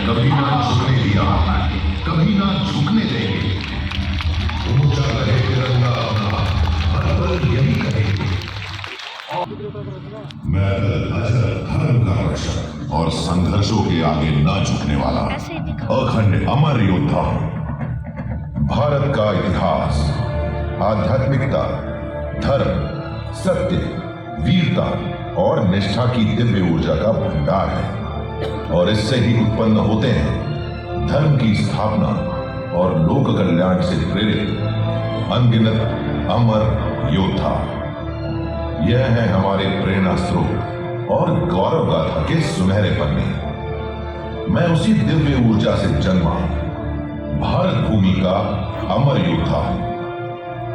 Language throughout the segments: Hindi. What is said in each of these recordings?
कभी ना झुकने दिया, कभी ना झुकने देंगे। ऊंचा रहे तिरंगा अपना, हर पल यही कहेंगे। मैं अजर धर्म का रक्षक और संघर्षों के आगे न झुकने वाला अखंड अमर योद्धा हूं। भारत का इतिहास आध्यात्मिकता, धर्म, सत्य, वीरता और निष्ठा की दिव्य ऊर्जा का भंडार है और इससे ही उत्पन्न होते हैं धर्म की स्थापना और लोक कल्याण से प्रेरित अनगिनत अमर योद्धा। यह है हमारे प्रेरणा स्रोत और गौरव गाथा के सुनहरे पन्ने। मैं उसी दिव्य ऊर्जा से जन्मा भारत भूमि का अमर योद्धा हूं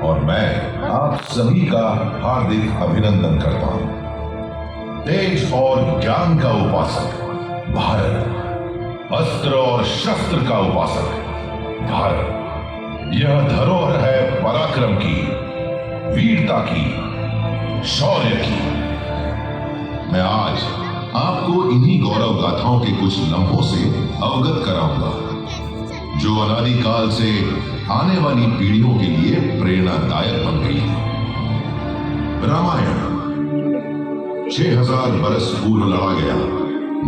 और मैं आप सभी का हार्दिक अभिनंदन करता हूं। तेज और ज्ञान का उपासक भारत, अस्त्र और शस्त्र का उपासक भारत, यह धरोहर है पराक्रम की, वीरता की, शौर्य की। मैं आज आपको इन्हीं गौरव गाथाओं के कुछ लम्हों से अवगत कराऊंगा जो अनादिकाल से आने वाली पीढ़ियों के लिए प्रेरणादायक बन गई है। रामायण 6000 बरस पूर्व लड़ा गया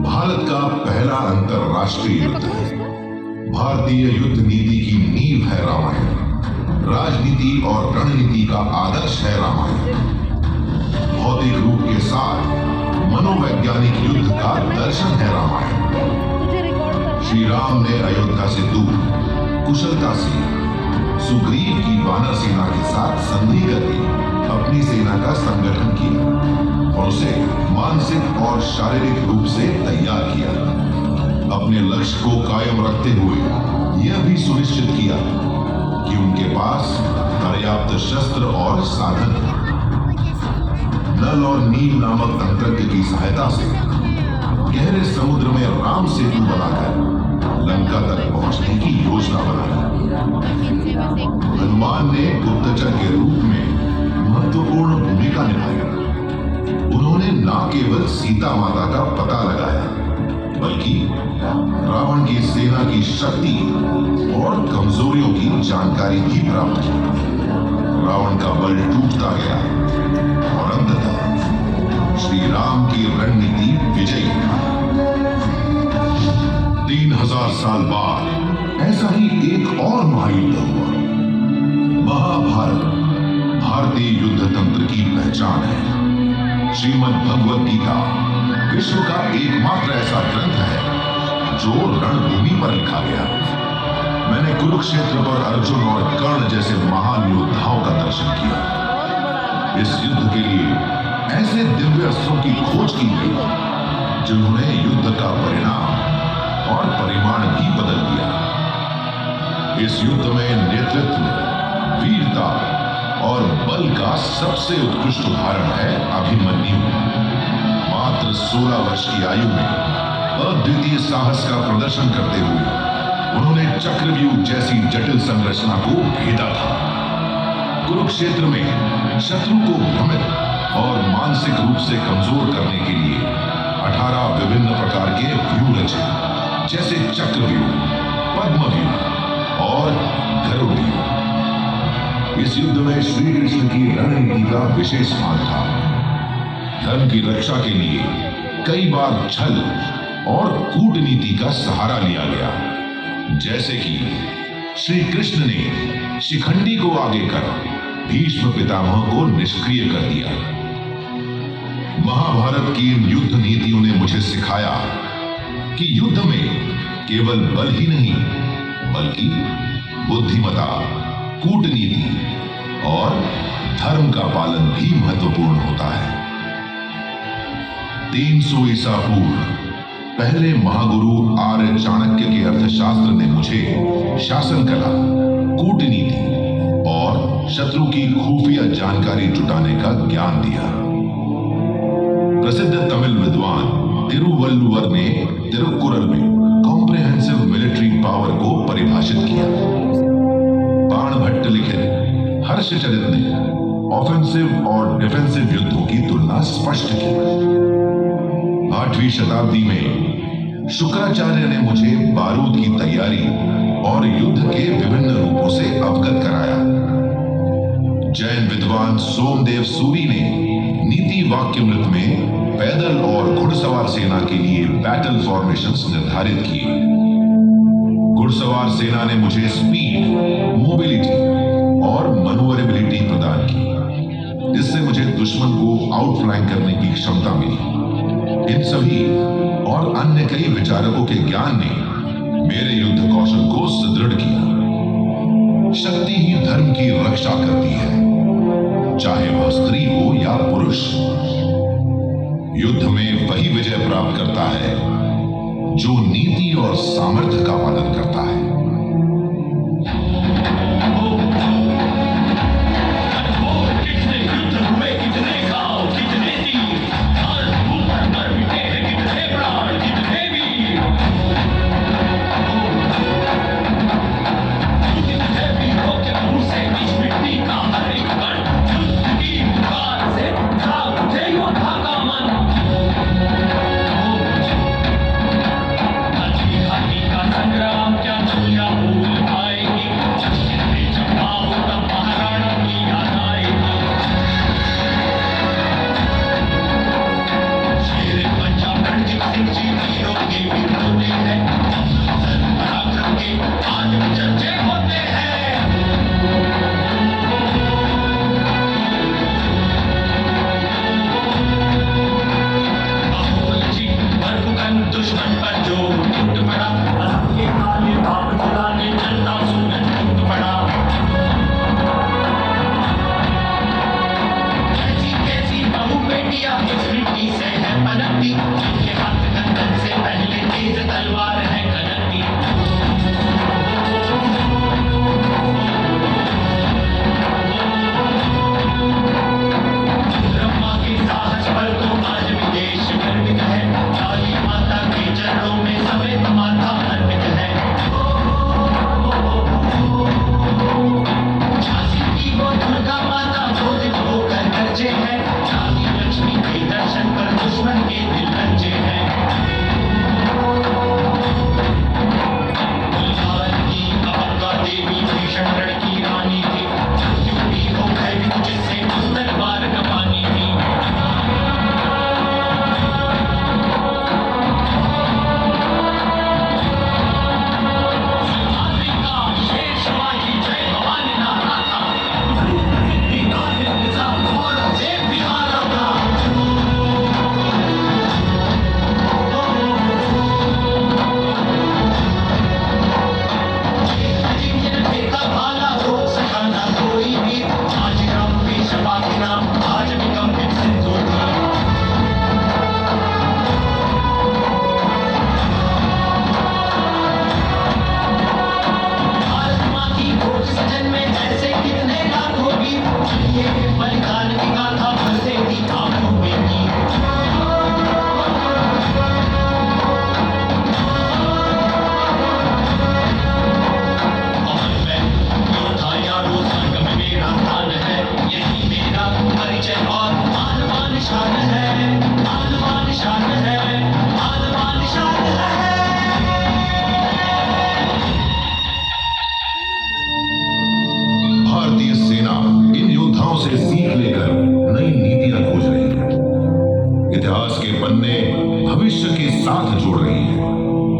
भारत का पहला अंतरराष्ट्रीय युद्ध है। भारतीय युद्ध नीति की नींव है रामायण। राजनीति और रणनीति का आदर्श है रामायण। भौतिक रूप के साथ मनोवैज्ञानिक युद्ध का दर्शन है रामायण। श्री राम ने अयोध्या से दूर कुशलता से सुग्रीव की वानर सेना के साथ संधि करके अपनी सेना का संगठन किया और उसे मानसिक और शारीरिक रूप से तैयार किया। अपने लक्ष्य को कायम रखते हुए यह भी सुनिश्चित किया कि उनके पास पर्याप्त शस्त्र और साधन है। नल और नील नामक तंत्रज्ञ की सहायता से गहरे समुद्र में राम सेतु बनाकर लंका तक पहुंचने की योजना बनाई। हनुमान ने गुप्तचर के रूप में महत्वपूर्ण भूमिका निभाई। उन्होंने न केवल सीता माता का पता लगाया बल्कि रावण की सेना की शक्ति और कमजोरियों की जानकारी भी प्राप्त की। रावण का बल टूटता गया और अंततः श्री राम की रणनीति विजयी। 3000 साल बाद ऐसा ही एक और महायुद्ध हुआ। महाभारत भारतीय युद्ध तंत्र की पहचान है। श्रीमद् भगवद गीता विश्व का एकमात्र ऐसा ग्रंथ है जो रणभूमि पर लिखा गया। मैंने कुरुक्षेत्र पर अर्जुन और कर्ण जैसे महान योद्धाओं का दर्शन किया। इस युद्ध के लिए ऐसे दिव्य अस्त्रों की खोज की गई जिन्होंने युद्ध का परिणाम और परिमाण भी बदल दिया। इस युद्ध में नेतृत्व, वीरता और बल का सबसे उत्कृष्ट उदाहरण है अभिमन्यु। मात्र 16 वर्ष की आयु में अद्वितीय साहस का प्रदर्शन करते हुए उन्होंने चक्रव्यूह जैसी जटिल संरचना को भेदा था। कुरुक्षेत्र में शत्रु को भ्रमित और मानसिक रूप से कमजोर करने के लिए 18 विभिन्न प्रकार के व्यूह रचे, जैसे चक्रव्यूह, पद्मव्यूह और गरुड़ व्यूह। इस युद्ध में श्री कृष्ण की रणनीति का विशेष स्थान था। धर्म की रक्षा के लिए कई बार छल और कूटनीति का सहारा लिया गया, जैसे कि श्री कृष्ण ने शिखंडी को आगे कर भीष्म पितामह को निष्क्रिय कर दिया। महाभारत की इन युद्ध नीतियों ने मुझे सिखाया कि युद्ध में केवल बल ही नहीं बल्कि बुद्धिमता, कूटनीति और धर्म का पालन भी महत्वपूर्ण होता है। 300 ईसा पूर्व पहले महागुरु आर्य चाणक्य के अर्थशास्त्र ने मुझे शासन कला, कूटनीति और शत्रु की खुफिया जानकारी जुटाने का ज्ञान दिया। प्रसिद्ध तमिल विद्वान तिरुवल्लुवर ने तिरुकुरल में कॉम्प्रिहेंसिव मिलिट्री पावर को परिभाषित किया। बाणभट्ट लिखित हर्षचरित ने ऑफेंसिव और डिफेंसिव युद्धों की तुलना स्पष्ट की। 8वीं शताब्दी में शुक्राचार्य ने मुझे बारूद की तैयारी और युद्ध के विभिन्न रूपों से अवगत कराया। जैन विद्वान सोमदेव सूरी ने नीति वाक्यमृत में पैदल और घुड़सवार सेना के लिए बैटल फॉर्मेशंस निर्धारित किए। घुड़सवार सेना ने मुझे स्पीड, मोबिलिटी और मनूवरेबिलिटी प्रदान की, जिससे मुझे दुश्मन को आउटफ्लैंक करने की क्षमता मिली। इन सभी और अन्य कई विचारकों के ज्ञान ने मेरे युद्ध कौशल को सुदृढ़ किया। शक्ति ही धर्म की रक्षा करती है, चाहे वह स्त्री हो या पुरुष। युद्ध में वही विजय प्राप्त करता है जो नीति और सामर्थ्य का पालन करता है।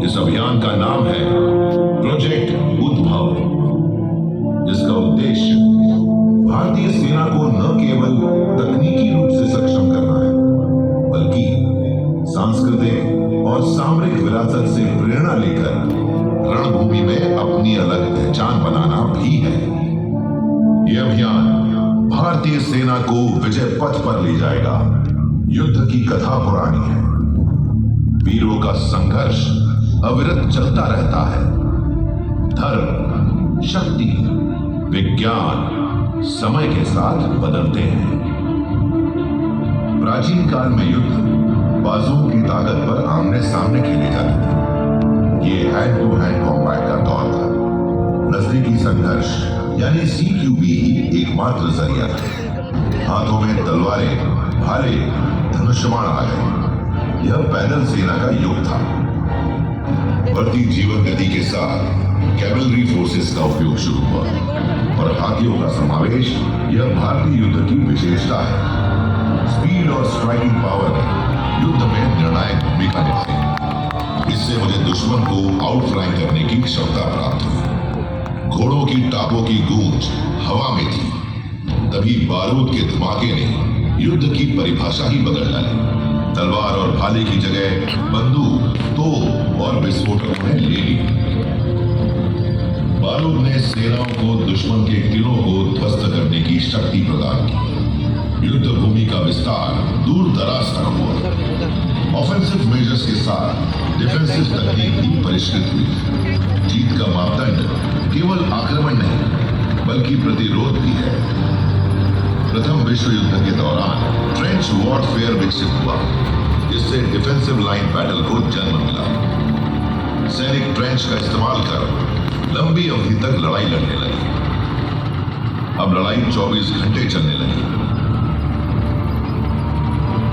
इस अभियान का नाम है प्रोजेक्ट उद्भव, जिसका उद्देश्य भारतीय सेना को न केवल तकनीकी रूप से सक्षम करना है, बल्कि सांस्कृतिक और सामरिक विरासत से प्रेरणा लेकर रणभूमि में अपनी अलग पहचान बनाना भी है। यह अभियान सेना को विजय पथ पर ले जाएगा। युद्ध की कथा पुरानी है, वीरों का संघर्ष अविरत चलता रहता है। धर्म, शक्ति, विज्ञान समय के साथ बदलते हैं। प्राचीन काल में युद्ध बाजुओं की ताकत पर आमने सामने खेले जाते थे। ये हैंड टू हैंड कॉम्बैट का दौर था। नजदीकी संघर्ष यानी CQB ही एकमात्र जरिया था। हाथों में तलवारें, भाले, धनुष्यबाण आ गए। यह पैदल सेना का युग था। बढ़ती जीवन गति के साथ कैवलरी फोर्सेस का उपयोग शुरू हुआ और हाथियों का समावेश यह भारतीय युद्ध की विशेषता है। स्पीड और स्ट्राइकिंग पावर युद्ध में निर्णायक भूमिका निभाई। इससे मुझे दुश्मन को आउटफ्लाइंग करने की क्षमता प्राप्त हुई। घोड़ों की टापों की गूंज हवा में थी। तभी बारूद के धमाके ने युद्ध की परिभाषा ही बदल डाली। तलवार और भाले की जगह बंदूक, तोप और विस्फोटकों ने ले ली। बारूद ने सेनाओं को दुश्मन के किलों को ध्वस्त करने की शक्ति प्रदान की। युद्ध भूमि का विस्तार दूर दराज तक हुआ। ऑफेंसिव मेजर्स के साथ डिफेंसिव तकनीक भी परिष्कृत हुई। जीत का मापदंड केवल आक्रमण नहीं बल्कि प्रतिरोध भी है। प्रथम विश्व युद्ध के दौरान ट्रेंच वॉरफेयर विकसित हुआ, जिससे डिफेंसिव लाइन बैटल को जन्म मिला। सैनिक ट्रेंच का इस्तेमाल कर लंबी अवधि तक लड़ाई लड़ने लगे। अब लड़ाई 24 घंटे चलने लगी।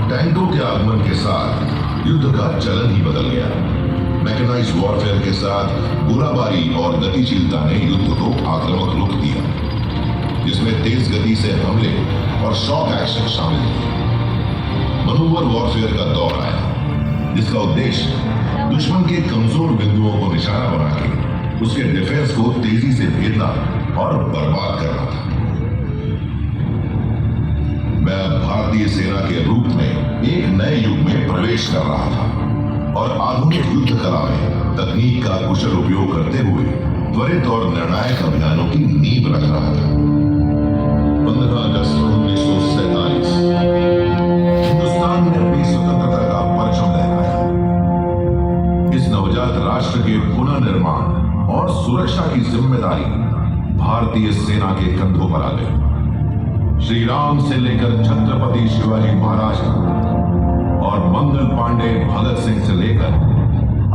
टैंकों के आगमन के साथ युद्ध का चलन ही बदल गया। मैकेनाइज्ड वॉरफेयर के साथ गोलाबारी और गतिशीलता ने युद्ध को आक्रामक रुख दिया, जिसमें तेज गति से हमले और शॉक एक्शन शामिल थे। मनूवर वॉरफेयर का दौर आया, जिसका उद्देश्य दुश्मन के कमजोर बिंदुओं को निशाना बना के उसके डिफेंस को तेजी से भेदना और बर्बाद करना था। मैं भारतीय सेना के रूप में एक नए युग में प्रवेश कर रहा था और आधुनिक युद्ध कला में तकनीक का कुशल उपयोग करते हुए त्वरित और निर्णायक अभियानों की नींव रख रहा था। 15 अगस्त 1947 हिंदुस्तान ने अपनी स्वतंत्रता का परचम लहराया। इस नवजात राष्ट्र के पुनर्निर्माण और सुरक्षा की जिम्मेदारी भारतीय सेना के कंधों पर आ गई। श्री राम से लेकर छत्रपति शिवाजी महाराज और मंगल पांडे, भगत सिंह से लेकर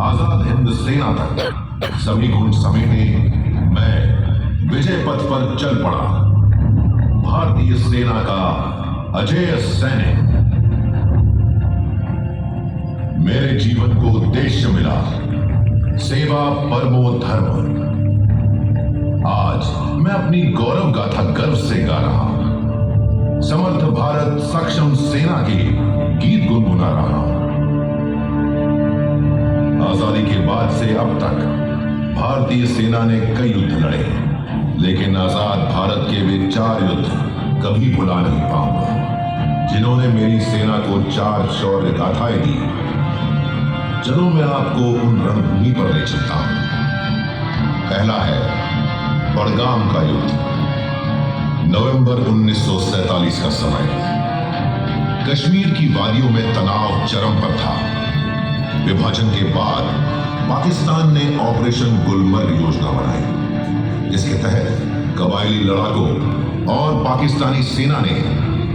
आजाद हिंद सेना तक सभी गुण समेटे मैं विजय पथ पर चल पड़ा। भारतीय सेना का अजेय सैनिक। मेरे जीवन को उद्देश्य मिला, सेवा परमो धर्म। आज मैं अपनी गौरव गाथा गर्व से गा रहा हूं। समर्थ भारत सक्षम सेना के गीत गुनगुना रहा हूं। आजादी के बाद से अब तक भारतीय सेना ने कई युद्ध लड़े, लेकिन आजाद भारत के वे 4 युद्ध कभी भुला नहीं पाऊंगा, जिन्होंने मेरी सेना को 4 शौर्य गाथाएं दी। चलो मैं आपको उन रणभूमि पर ले चलता हूं। पहला है बड़गाम का युद्ध। नवंबर 1947 का समय। कश्मीर की वादियों में तनाव चरम पर था। विभाजन के बाद पाकिस्तान ने ऑपरेशन गुलमर्ग योजना बनाई, जिसके तहत कबायली लड़ाकों और पाकिस्तानी सेना ने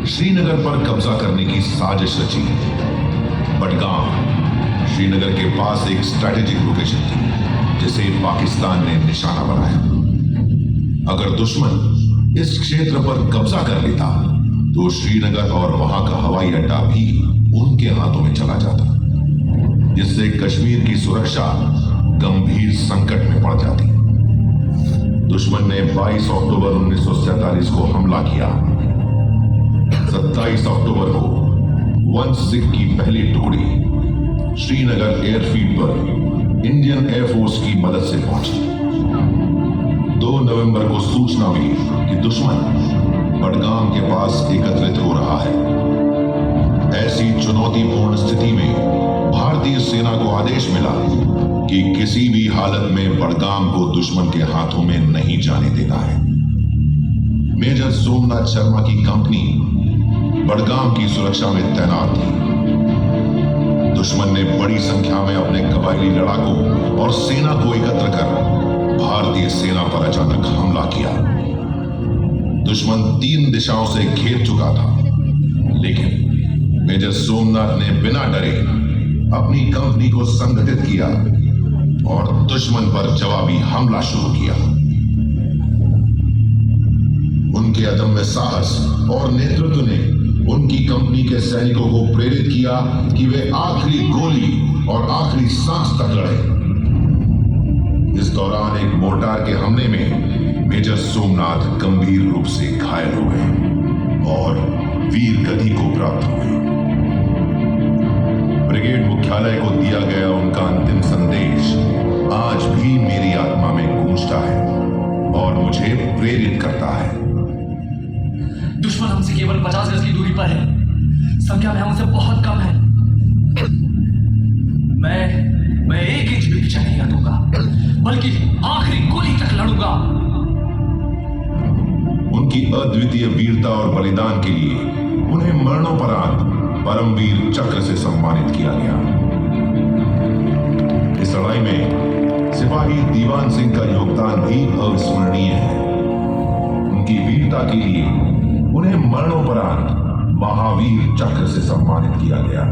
श्रीनगर पर कब्जा करने की साजिश रची। बडगाम श्रीनगर के पास एक स्ट्रैटेजिक लोकेशन थी, जिसे पाकिस्तान ने निशाना बनाया। अगर दुश्मन इस क्षेत्र पर कब्जा कर लेता तो श्रीनगर और वहां का हवाई अड्डा भी उनके हाथों में चला जाता, जिससे कश्मीर की सुरक्षा गंभीर संकट में पड़ जाती। दुश्मन ने 22 अक्टूबर 1947 को हमला किया। 27 अक्टूबर को वन सिख की पहली टुकड़ी श्रीनगर एयरफील्ड पर इंडियन एयरफोर्स की मदद से पहुंची। 2 नवंबर को सूचना मिली कि दुश्मन बडगाम के पास एकत्रित हो रहा है। ऐसी चुनौतीपूर्ण स्थिति में भारतीय सेना को आदेश मिला कि किसी भी हालत में बडगाम को दुश्मन के हाथों में नहीं जाने देना है। मेजर सोमनाथ शर्मा की कंपनी बड़गाम की सुरक्षा में तैनात थी। दुश्मन ने बड़ी संख्या में अपने कबायली लड़ाकों और सेना को एकत्र कर भारतीय सेना पर अचानक हमला किया। दुश्मन 3 दिशाओं से घेर चुका था, लेकिन मेजर सोमनाथ ने बिना डरे अपनी कंपनी को संगठित किया और दुश्मन पर जवाबी हमला शुरू किया। उनके अदम्य साहस और नेतृत्व ने उनकी कंपनी के सैनिकों को प्रेरित किया कि वे आखिरी गोली और आखिरी सांस तक लड़े। इस दौरान एक मोर्टार के हमले में मेजर सोमनाथ गंभीर रूप से घायल हो गए और वीर गति को प्राप्त हुए। ब्रिगेड मुख्यालय को दिया गया उनका अंतिम संदेश आज भी मेरी आत्मा में गूंजता है और मुझे प्रेरित करता है। दुश्मन हमसे केवल 50 गज की दूरी पर है। संख्या में हमसे बहुत कम है। मैं एक इंच भी पीछे नहीं हटूंगा, बल्कि आखिरी गोली तक लड़ूंगा। उनकी अद्वितीय वीरता और बलिदान के लिए उन्हें मरणोपरांत परमवीर चक्र से सम्मानित किया गया। इस लड़ाई में सिपाही दीवान सिंह का योगदान भी अविस्मरणीय है। उनकी वीरता के लिए उन्हें मरणोपरांत महावीर चक्र से सम्मानित किया गया।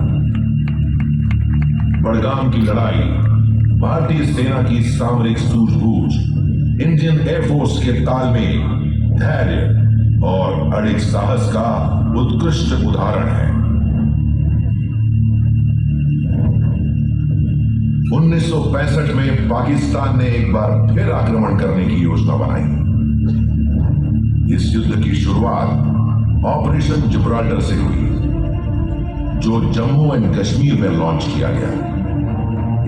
बड़गाम की लड़ाई भारतीय सेना की सामरिक सूझबूझ, इंडियन एयरफोर्स के तालमेल, धैर्य और अड़िग साहस का उत्कृष्ट उदाहरण है। 1965 में पाकिस्तान ने एक बार फिर आक्रमण करने की योजना बनाई। इस युद्ध की शुरुआत ऑपरेशन जिब्राल्टर से हुई, जो जम्मू एंड कश्मीर में लॉन्च किया गया।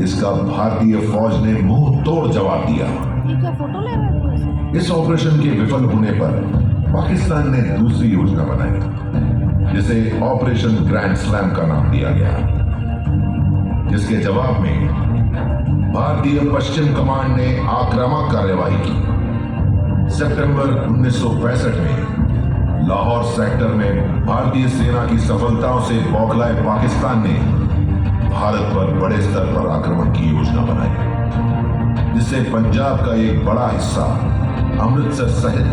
इसका भारतीय फौज ने मुंह तोड़ जवाब दिया। ये क्या फोटो ले रहा है तू ऐसे? इस ऑपरेशन के विफल होने पर पाकिस्तान ने दूसरी योजना बनाई, जिसे ऑपरेशन ग्रैंड स्लैम का नाम दिया गया, जिसके जवाब में भारतीय पश्चिम कमांड ने आक्रामक कार्यवाही की। सितंबर 1965 में लाहौर सेक्टर में भारतीय सेना की सफलताओं से बौखलाए पाकिस्तान ने भारत पर बड़े स्तर पर आक्रमण की योजना बनाई, जिससे पंजाब का एक बड़ा हिस्सा अमृतसर सहित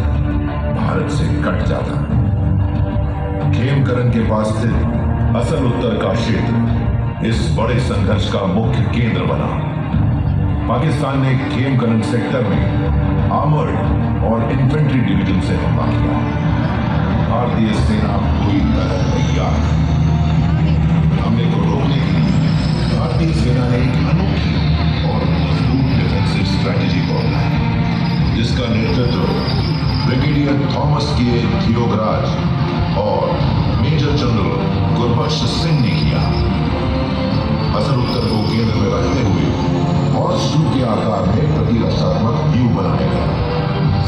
भारत से कट जाता। खेमकरन के पास स्थित असल उत्तर का क्षेत्र इस बड़े संघर्ष का मुख्य केंद्र बना। पाकिस्तान ने खेमकरन सेक्टर में आर्मर्ड और इन्फेंट्री डिवीजन से हमला किया। भारतीय सेना पूरी तरह तैयार है। हमले को रोकने के लिए भारतीय सेना ने एक अनोखी और मजबूत डिफेंसिव स्ट्रेटेजी को अपनाया, जिसका नेतृत्व ब्रिगेडियर थॉमस के थियोगराज और मेजर जनरल गुरबख्श सिंह ने किया। असल उत्तर को केंद्र में रखते हुए हॉर्स शू के आकार में प्रतिरक्षात्मक व्यू बनाया गया।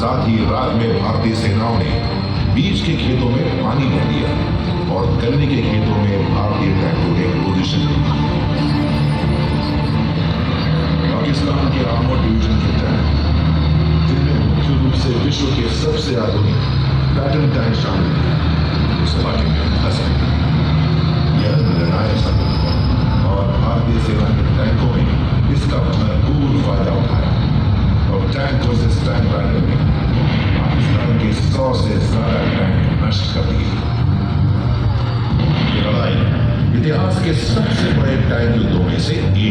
साथ ही रात में भारतीय सेनाओं ने बीच के खेतों में पानी भर दिया और गन्ने के खेतों में भारतीय टैंकों ने पोजीशन ली। पाकिस्तान के आर्मर्ड डिवीजन के टैंक, जिनमें मुख्य रूप से विश्व के सबसे आधुनिक पैटर्न टैंक शामिल थे, उस इलाके में फंस गए। यह निर्णायक साबित हुआ और भारतीय सेना के टैंकों ने इसका भरपूर फायदा उठाया और टैंक वर्सेस टैंक बैटल में पाकिस्तान के 100 से ज्यादा टैंक नष्ट कर दिए। ये लड़ाई इतिहास के सबसे बड़े टैंक युद्धों में से एक थी।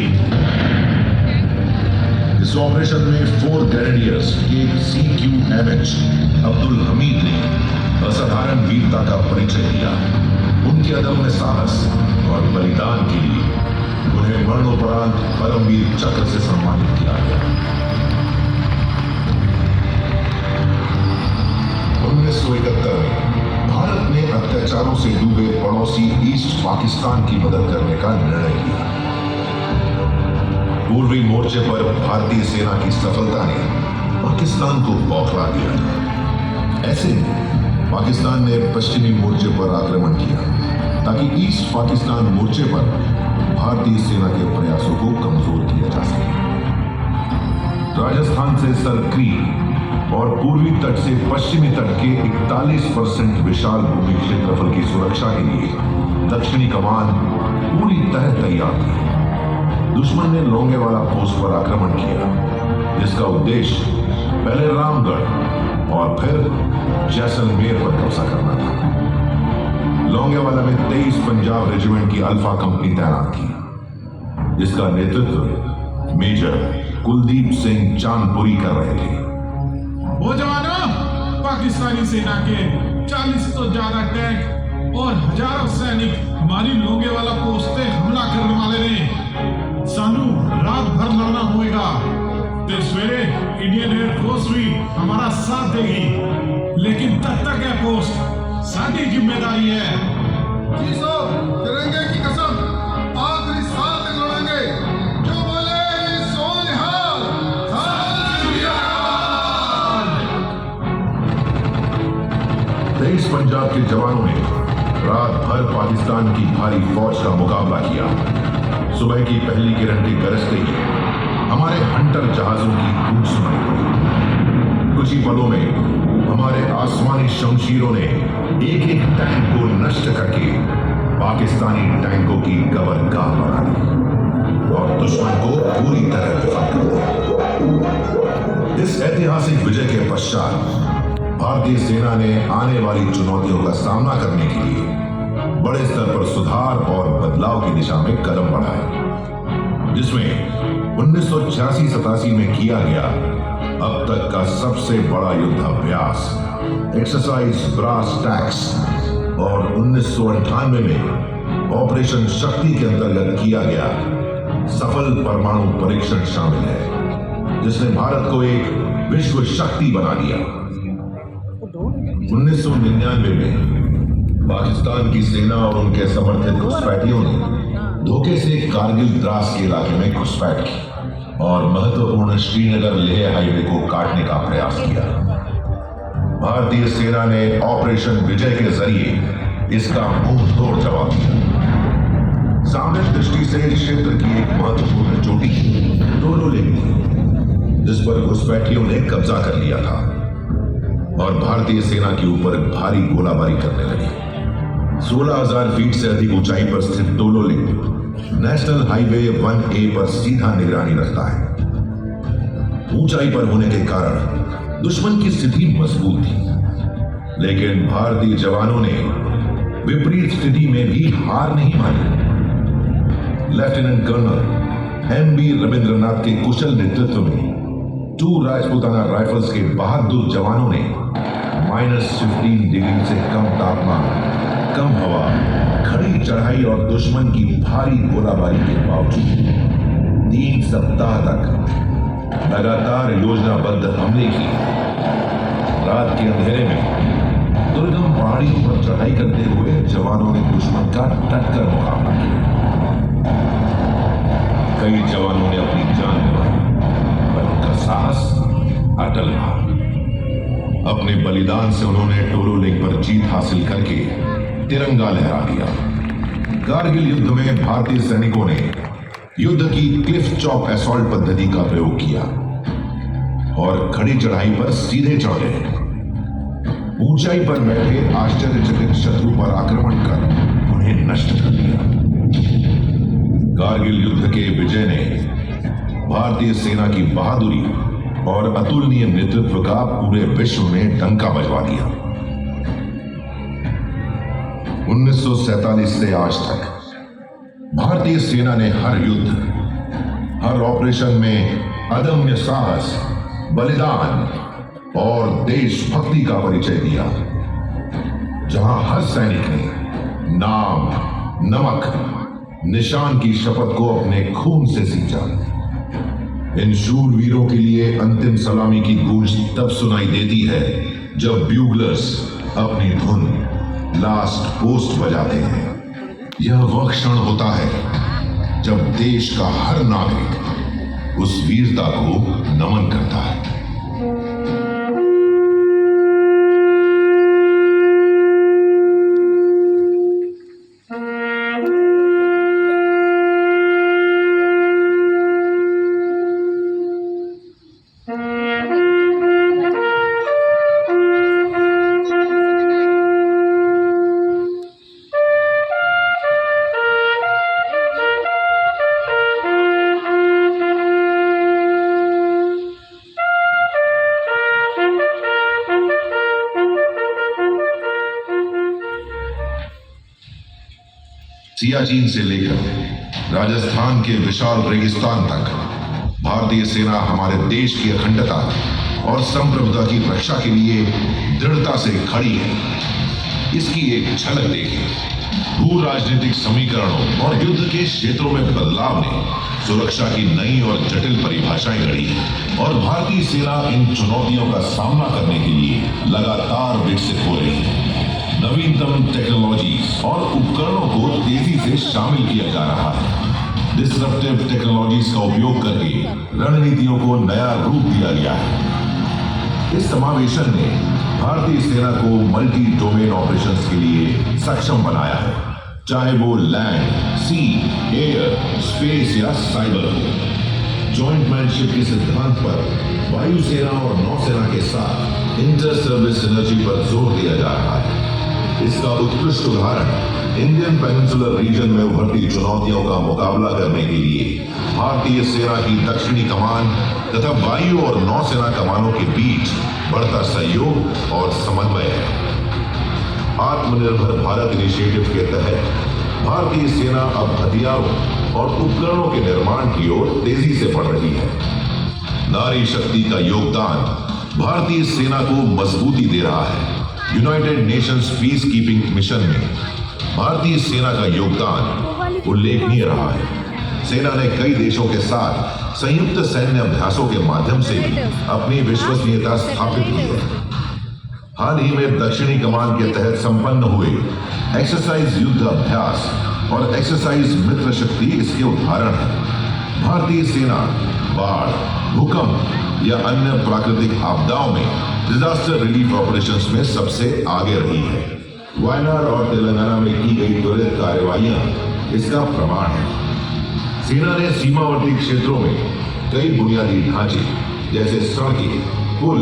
इस ऑपरेशन में 4 ग्रेनेडियर्स के CQMH अब्दुल हमीद ने असाधारण वीरता का परिचय दिया। उनके अदम्य साहस और बलिदान के लिए उन्हें मरणोपरांत परमवीर चक्र से सम्मानित किया गया। 1971 में भारत ने अत्याचारों से डूबे पड़ोसी ईस्ट पाकिस्तान की मदद करने का निर्णय किया। पूर्वी मोर्चे पर भारतीय सेना की सफलता ने पाकिस्तान को बौखला दिया था। ऐसे में पाकिस्तान ने पश्चिमी मोर्चे पर आक्रमण किया ताकि ईस्ट पाकिस्तान मोर्चे पर भारतीय सेना के प्रयासों को कमजोर किया जा सके। राजस्थान से सर क्रीक और पूर्वी तट से पश्चिमी तट के 41% विशाल भूमि क्षेत्रफल की सुरक्षा के लिए दक्षिणी कमान पूरी तरह तैयार थी। दुश्मन ने लोंगेवाला पोस्ट पर आक्रमण किया, जिसका उद्देश्य पहले रामगढ़ और फिर जैसलमेर पर कब्जा करना था। लोंगेवाला में 23 पंजाब रेजिमेंट की अल्फा कंपनी तैनात थी, जिसका नेतृत्व मेजर कुलदीप सिंह चांदपुरी कर रहे थे। वो जवानों, पाकिस्तानी सेना के 40 तो ज्यादा टैंक और हजारों सैनिक हमारी लोंगेवाला पोस्ट पे हमला करने वाले ने। सानू रात भर लड़ना होगा, तो सवेरे इंडियन एयरफोर्स भी हमारा साथ देगी, लेकिन तब तक है पोस्ट साडी जिम्मेदारी है। जी साहब, तिरंगे की कसम, आखिरी साल तक लड़ेंगे। जो बोले सो निहाल। 23 पंजाब के जवानों ने रात भर पाकिस्तान की भारी फौज का मुकाबला किया। सुबह की पहली किरण के गरजते ही हमारे हंटर जहाजों की गूंज सुनाई पड़ी। कुछ ही पलों में हमारे आसमानी शमशीरों ने एक एक टैंक को नष्ट करके पाकिस्तानी टैंकों की कबरगाह बना दी और दुश्मन को पूरी तरह विफल कर दिया। इस ऐतिहासिक विजय के पश्चात भारतीय सेना ने आने वाली चुनौतियों का सामना करने के लिए बड़े स्तर पर सुधार और बदलाव की दिशा में कदम बढ़ाए, जिसमें 1986-87 में किया गया अब तक का सबसे बड़ा युद्धाभ्यास एक्सरसाइज ब्रास टैक्स और 1998 में ऑपरेशन शक्ति के अंतर्गत किया गया सफल परमाणु परीक्षण शामिल है, जिसने भारत को एक विश्व शक्ति बना दिया। 1999 में पाकिस्तान की सेना और उनके समर्थित घुसपैठियों ने धोखे से कारगिल द्रास के इलाके में घुसपैठ की और महत्वपूर्ण श्रीनगर लेह हाईवे को काटने का प्रयास किया। भारतीय सेना ने ऑपरेशन विजय के जरिए इसका मुंह तोड़ जवाब दिया। सामरिक दृष्टि से क्षेत्र की एक महत्वपूर्ण चोटी डोलो लेक थी, जिस पर घुसपैठियों ने कब्जा कर लिया था और भारतीय सेना के ऊपर भारी गोलाबारी करने लगी। 16,000 फीट से अधिक ऊंचाई पर स्थित Dolo lake national highway 1A पर सीधा निगरानी रखता है। ऊंचाई पर होने के कारण दुश्मन की स्थिति मजबूत थी, लेकिन भारतीय जवानों ने विपरीत स्थिति में भी हार नहीं मानी। लेफ्टिनेंट कर्नल MB रविंद्रनाथ के कुशल नेतृत्व में 2 राजपूताना राइफल्स के बहादुर जवानों ने -15 डिग्री से कम तापमान, कम हवा, खड़ी चढ़ाई और दुश्मन की भारी गोलाबारी के बावजूद 3 सप्ताह तक लगातार योजनाबद्ध हमले किए। रात के अंधेरे में दुर्गम पहाड़ियों पर चढ़ाई करते हुए जवानों ने दुश्मन का डटकर मुकाबला किया। कई जवानों ने अपनी जान गंवाई, पर उनका साहस अटल रहा। अपने बलिदान से उन्होंने टोलो लेक पर जीत हासिल करके तिरंगा लहरा दिया। कारगिल युद्ध में भारतीय सैनिकों ने युद्ध की क्लिफ चॉप असॉल्ट पद्धति का प्रयोग किया और खड़ी चढ़ाई पर सीधे चढ़ गए। ऊंचाई पर बैठे आश्चर्यचकित शत्रु पर आक्रमण कर उन्हें नष्ट कर दिया। कारगिल युद्ध के विजय ने भारतीय सेना की बहादुरी और अतुलनीय नेतृत्व का पूरे विश्व में डंका बजवा दिया। 1947 से आज तक भारतीय सेना ने हर युद्ध, हर ऑपरेशन में अदम्य साहस, बलिदान और देशभक्ति का परिचय दिया, जहां हर सैनिक ने नाम, नमक, निशान की शपथ को अपने खून से सींचा। इन शूरवीरों के लिए अंतिम सलामी की गूंज तब सुनाई देती है जब ब्यूगलर्स अपनी धुन लास्ट पोस्ट बजाते हैं। यह वह क्षण होता है जब देश का हर नागरिक उस वीरता को नमन करता है। सियाचिन से लेकर राजस्थान के विशाल रेगिस्तान तक भारतीय सेना हमारे देश की अखंडता और संप्रभुता की रक्षा के लिए दृढ़ता से खड़ी है। इसकी एक झलक देखिए। भू राजनीतिक समीकरणों और युद्ध के क्षेत्रों में बदलाव ने सुरक्षा की नई और जटिल परिभाषाएं गढ़ी हैं और भारतीय सेना इन चुनौतियों का सामना करने के लिए लगातार विकसित हो रही है। नवीनतम टेक्नोलॉजी और उपकरणों को तेजी से शामिल किया जा रहा है। डिसरप्टिव टेक्नोलॉजीज का उपयोग करके रणनीतियों को नया रूप दिया गया है। इस समावेशन ने भारतीय सेना को मल्टी डोमेन ऑपरेशंस के लिए सक्षम बनाया है, चाहे वो लैंड, सी, एयर, स्पेस या साइबर हो। जॉइंट मैनशिप के सिद्धांत पर वायुसेना और नौसेना के साथ इंटर सर्विस सिनर्जी पर जोर दिया जा रहा है। इसका उत्कृष्ट उदाहरण इंडियन पेनिनसुलर रीजन में उभरती चुनौतियों का मुकाबला करने के लिए भारतीय सेना की दक्षिणी कमान तथा वायु और नौसेना कमानों के बीच बढ़ता सहयोग और समन्वय है। आत्मनिर्भर भारत इनिशिएटिव के तहत भारतीय सेना अब हथियारों और उपकरणों के निर्माण की ओर तेजी से बढ़ रही है। नारी शक्ति का योगदान भारतीय सेना को मजबूती दे रहा है। United Nations peace keeping mission में भारतीय सेना का योगदान उल्लेखनीय रहा है। सेना ने कई देशों के साथ संयुक्त सैन्य अभ्यासों के माध्यम से भी अपनी विश्वसनीयता स्थापित की है। हाल ही में दक्षिणी कमान के तहत संपन्न हुए एक्सरसाइज युद्ध अभ्यास और एक्सरसाइज मित्र शक्ति इसके उदाहरण है। भारतीय सेना बाढ़, भूकंप या अन्य प्राकृतिक आपदाओं में डिजास्टर रिलीफ ऑपरेशंस में सबसे आगे रही है। वायनाड और तेलंगाना में की गई त्वरित कार्रवाइयां इसका प्रमाण है। सेना ने सीमावर्ती क्षेत्रों में कई बुनियादी ढांचे जैसे सड़कें, पुल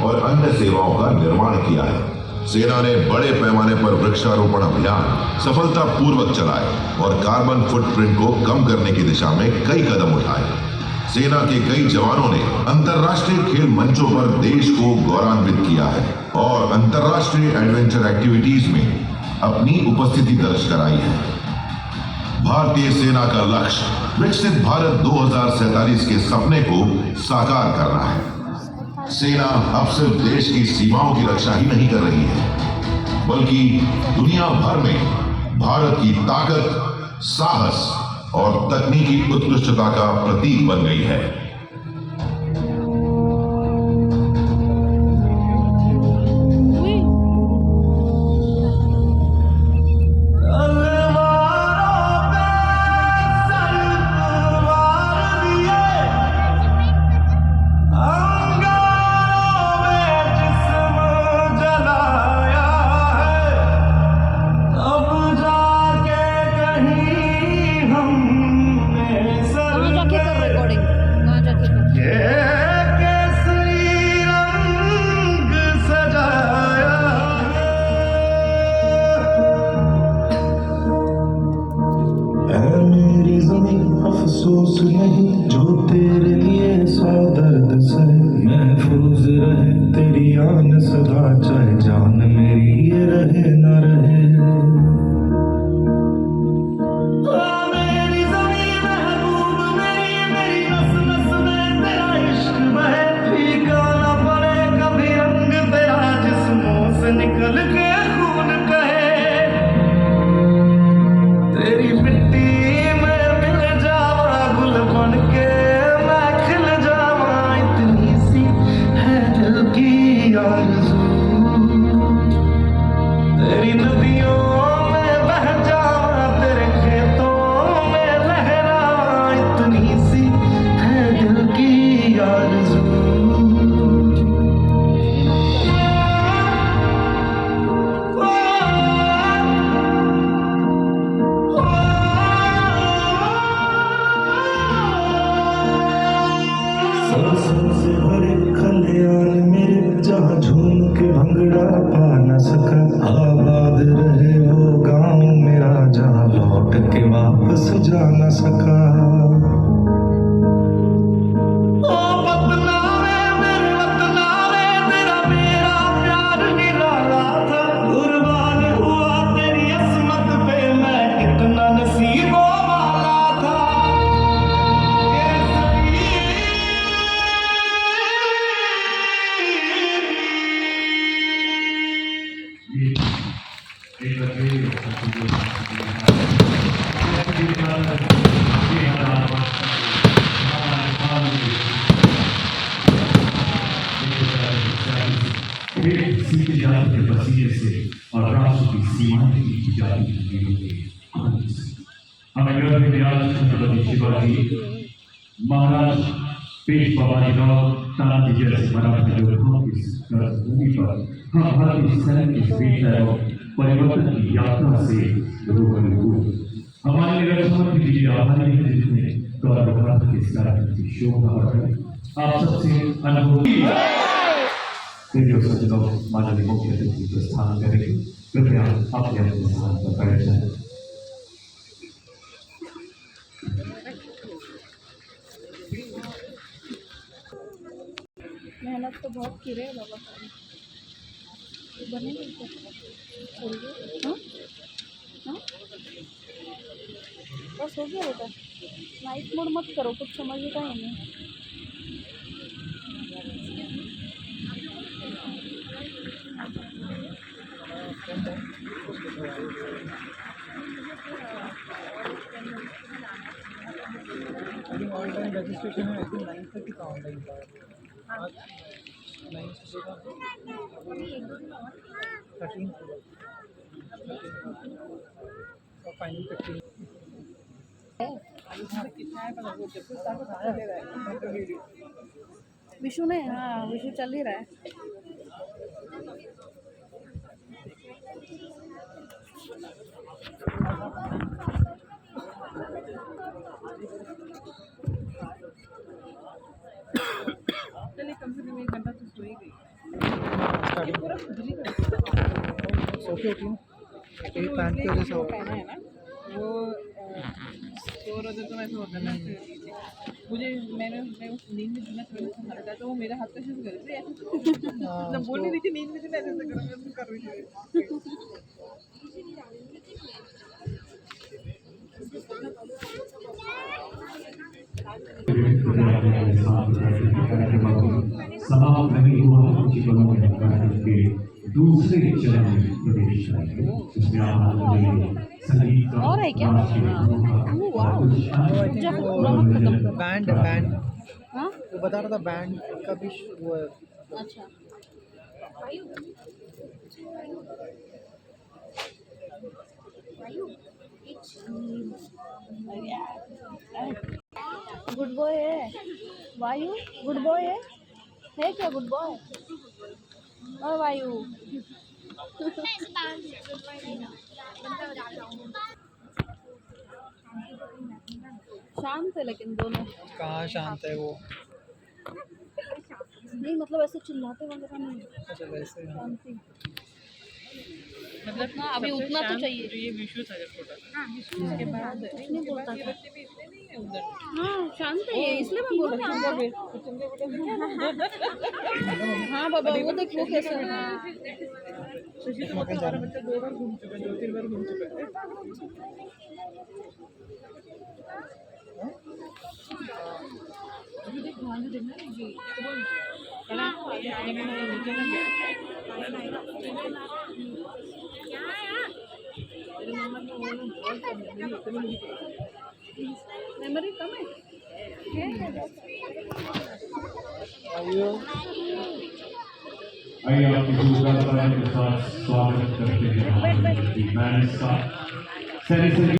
और अन्य सेवाओं का निर्माण किया है। सेना ने बड़े पैमाने पर वृक्षारोपण अभियान सफलतापूर्वक चलाए और कार्बन फुटप्रिंट को कम करने की दिशा में कई कदम उठाए। सेना के कई जवानों ने अंतर्राष्ट्रीय खेल मंचों पर देश को गौरवान्वित किया है और अंतर्राष्ट्रीय एडवेंचर एक्टिविटीज में अपनी उपस्थिति दर्ज कराई है। भारतीय सेना का लक्ष्य विकसित भारत 2047 के सपने को साकार करना है। सेना अब सिर्फ देश की सीमाओं की रक्षा ही नहीं कर रही है, बल्कि दुनिया भर में भारत की ताकत, साहस और तकनीकी उत्कृष्टता का प्रतीक बन गई है। सीख जाति के वसीले से और राष्ट्र की सीमा की जाति हमें गर्व है आज छत्रपति शिवाजी महाराज पेशवा बाजीराव तानाजी जैसे मराठा योद्धाओं की भूमि पर हम भारतीय सैन्य के बीच परिवर्तन की यात्रा से रूबरू हुए। हमारे निरक्षर के लिए आभारी है जिसने गौरव भारत के इस कार्यक्रम की शोभा बढ़ाई। आप सबसे अनुभवी रेडियो सज्जनों माननीय मुख्य अतिथि प्रस्थान करेंगे। कृपया अपने अपने स्थान पर बैठ जाएं। मेहनत तो बहुत की रहे बाबा बनेंगे हाँ हाँ बस हो गया बेटा नाइट मोड मत करो कुछ समझता ही नहीं। ऑनलाइन रजिस्ट्रेशन है। आई थिंक 9:30 का ऑनलाइन था आज 9 से 13 और फाइनल 15 कितना है पता नहीं। विशु ने हाँ विशु चल ही रहा है। चलिए कम से कम 1 घंटा तो सो ही गई। पूरा खुजली कर सो के उठी ये पैंट की वजह से हो पहना है ना वो सो रहा था तो ऐसा होता है ना मुझे मैं उस नींद में जितना थोड़ा सा तो वो मेरा हाथ का शुरू कर रही थी ऐसे बोल नहीं रही थी नींद में थी ऐसे कर रही थी। समाप्त नहीं हुआ जीवनों में के दूसरे चरण में प्रवेश करेंगे। इसमें संगीत और है क्या? बैंड हाँ वो बता रहा था बैंड का भी वो है। अच्छा गुड बॉय है वायु गुड बॉय है क्या गुड बॉय और वायु शांत है लेकिन दोनों कहाँ शांत है वो। नहीं मतलब ऐसे चिल्लाते वगैरह नहीं अच्छा वैसे शांति मतलब हाँ अभी उतना तो चाहिए ये विशु था जब छोटा उसके बाद कुछ नहीं बोलता था बच्चे भी इतने नहीं है उधर। हाँ शांत है ये इसलिए मैं बोल रही हूँ। हाँ बाबा वो देख वो कैसा है शशि तो मतलब हमारा बच्चा 2 बार घूम चुका है 2-3 बार घूम चुका है। मेमोरी कम है आइए आपकी दूसरा के साथ स्वागत करते हैं।